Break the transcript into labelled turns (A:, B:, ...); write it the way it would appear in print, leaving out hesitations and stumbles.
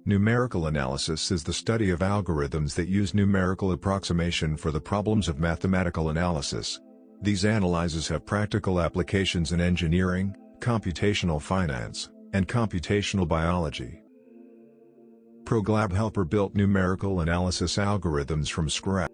A: Numerical analysis is the study of algorithms that use numerical approximation for the problems of mathematical analysis. These analyses have practical applications in engineering, computational finance, and computational biology. ProGlab Helper built numerical analysis algorithms from scratch.